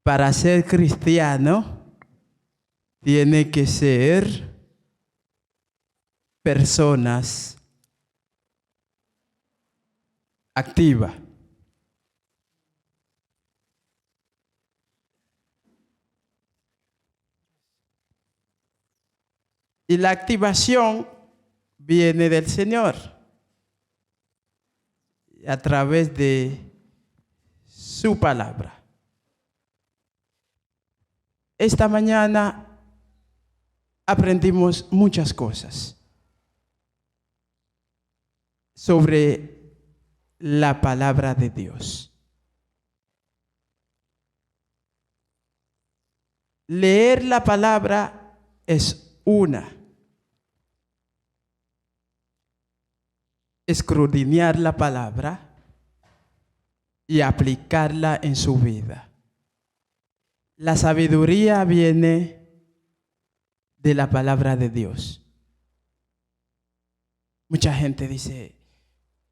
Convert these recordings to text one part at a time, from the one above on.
Para ser cristiano, tiene que ser personas activas. Y la activación viene del Señor a través de su palabra. Esta mañana aprendimos muchas cosas sobre la palabra de Dios. Leer la palabra es una. Escudriñar la palabra y aplicarla en su vida. La sabiduría viene de la palabra de Dios. Mucha gente dice,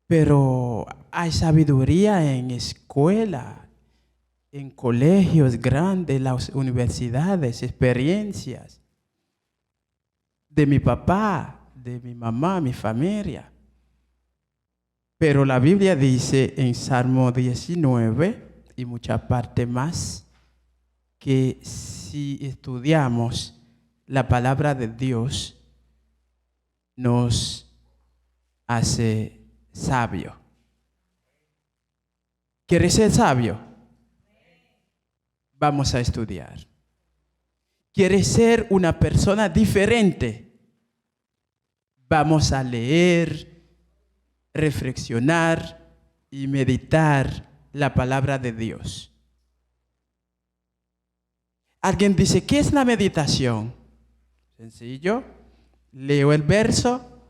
pero hay sabiduría en escuela, en colegios grandes, las universidades, experiencias de mi papá, de mi mamá, mi familia. Pero la Biblia dice en Salmo 19 y mucha parte más que si estudiamos la palabra de Dios nos hace sabio. ¿Quieres ser sabio? Vamos a estudiar. ¿Quieres ser una persona diferente? Vamos a leer, reflexionar y meditar la palabra de Dios. Alguien dice, ¿qué es la meditación? Sencillo, leo el verso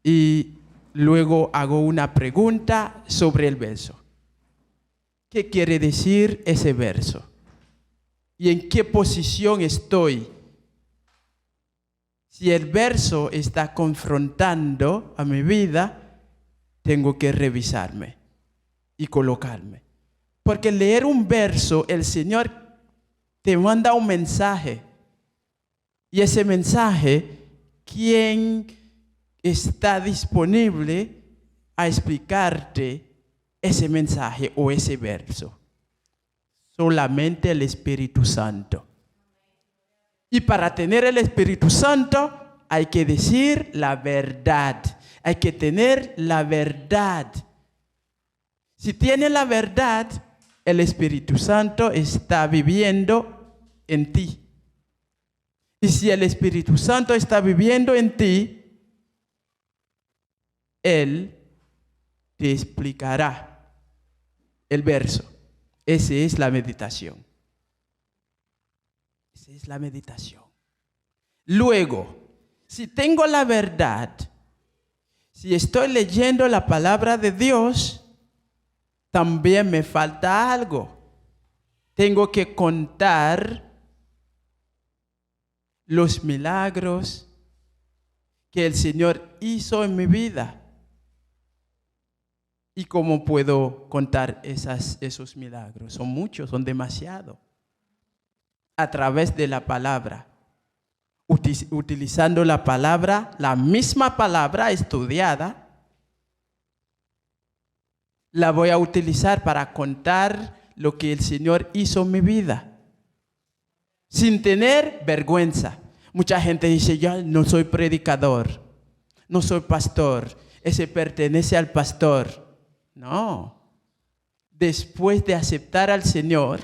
y luego hago una pregunta sobre el verso. ¿Qué quiere decir ese verso? ¿Y en qué posición estoy? Si el verso está confrontando a mi vida, tengo que revisarme y colocarme. Porque leer un verso, el Señor te manda un mensaje. Y ese mensaje, ¿quién está disponible a explicarte ese mensaje o ese verso? Solamente el Espíritu Santo. Y para tener el Espíritu Santo hay que decir la verdad. Hay que tener la verdad. Si tiene la verdad, el Espíritu Santo está viviendo en ti. Y si el Espíritu Santo está viviendo en ti, Él te explicará el verso. Esa es la meditación. Esa es la meditación. Luego, si tengo la verdad, si estoy leyendo la palabra de Dios, también me falta algo. Tengo que contar los milagros que el Señor hizo en mi vida. ¿Y cómo puedo contar esos milagros? Son muchos, son demasiados. A través de la palabra. Utilizando la palabra, la misma palabra estudiada, la voy a utilizar para contar lo que el Señor hizo en mi vida, sin tener vergüenza. Mucha gente dice, yo no soy predicador, no soy pastor, ese pertenece al pastor. No, después de aceptar al Señor,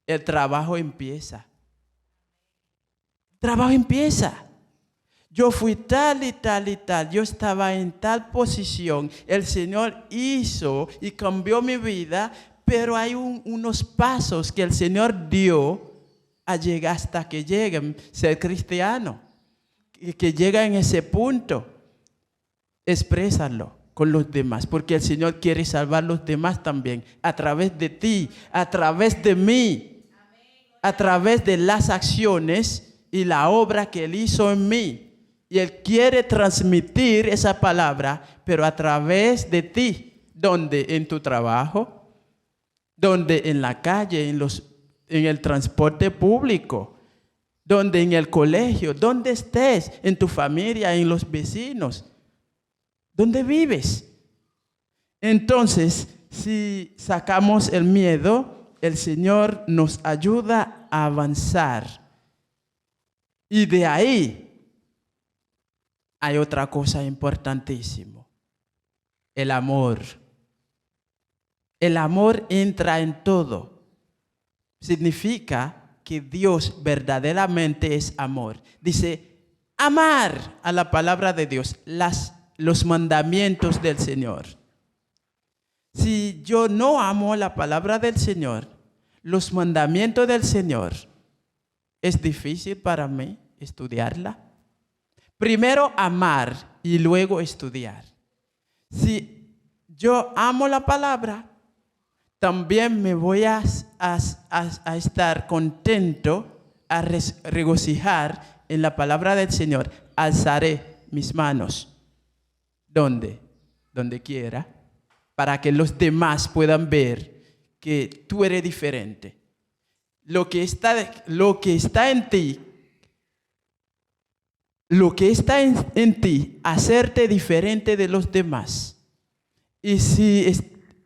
el trabajo empieza. Trabajo empieza. Yo fui tal y tal y tal. Yo estaba en tal posición. El Señor hizo y cambió mi vida, pero hay unos pasos que el Señor dio a llegar hasta que lleguen a ser cristiano. Que llega en ese punto. Exprésalo con los demás, porque el Señor quiere salvar a los demás también, a través de ti, a través de mí, a través de las acciones y la obra que Él hizo en mí. Y Él quiere transmitir esa palabra, pero a través de ti. ¿Dónde? En tu trabajo, donde en la calle, en los en el transporte público, donde en el colegio, donde estés, en tu familia, en los vecinos, donde vives. Entonces, si sacamos el miedo, el Señor nos ayuda a avanzar. Y de ahí hay otra cosa importantísima: el amor. El amor entra en todo. Significa que Dios verdaderamente es amor. Dice, amar a la palabra de Dios, los mandamientos del Señor. Si yo no amo la palabra del Señor, los mandamientos del Señor, es difícil para mí estudiarla. Primero amar y luego estudiar. Si yo amo la palabra, también me voy a estar contento, a regocijar en la palabra del Señor. Alzaré mis manos. ¿Dónde? Donde quiera, para que los demás puedan ver que tú eres diferente. Lo que está en ti, hacerte diferente de los demás. Y si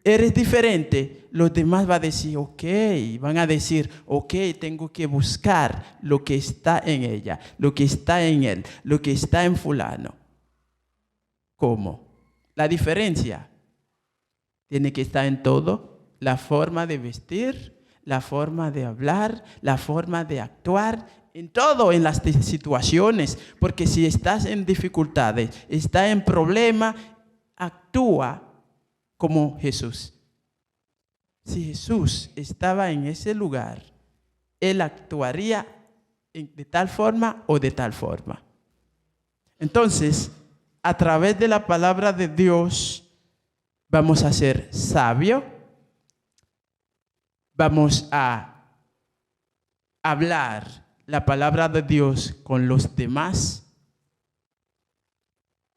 eres diferente, los demás van a decir, ok, tengo que buscar lo que está en ella, lo que está en él, lo que está en fulano. ¿Cómo? La diferencia tiene que estar en todo: la forma de vestir, la forma de hablar, la forma de actuar, en todo, en las situaciones. Porque si estás en dificultades, estás en problemas, actúa como Jesús. Si Jesús estaba en ese lugar, Él actuaría de tal forma o de tal forma. Entonces, a través de la palabra de Dios, vamos a ser sabios, vamos a hablar la palabra de Dios con los demás,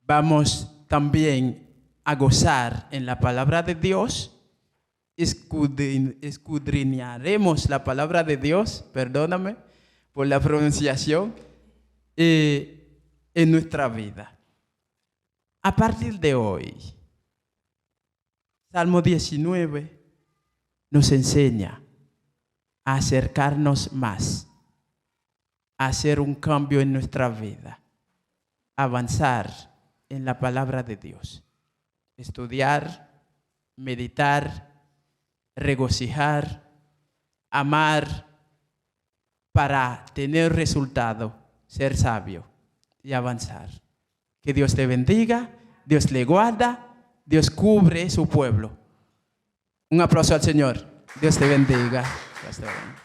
vamos también a gozar en la palabra de Dios, escudriñaremos la palabra de Dios, perdóname por la pronunciación, en nuestra vida. A partir de hoy, Salmo 19 nos enseña a acercarnos más, a hacer un cambio en nuestra vida, avanzar en la palabra de Dios, estudiar, meditar, regocijar, amar, para tener resultado, ser sabio y avanzar. Que Dios te bendiga, Dios le guarda, Dios cubre su pueblo. Un aplauso al Señor. Dios te bendiga. Dios te bendiga.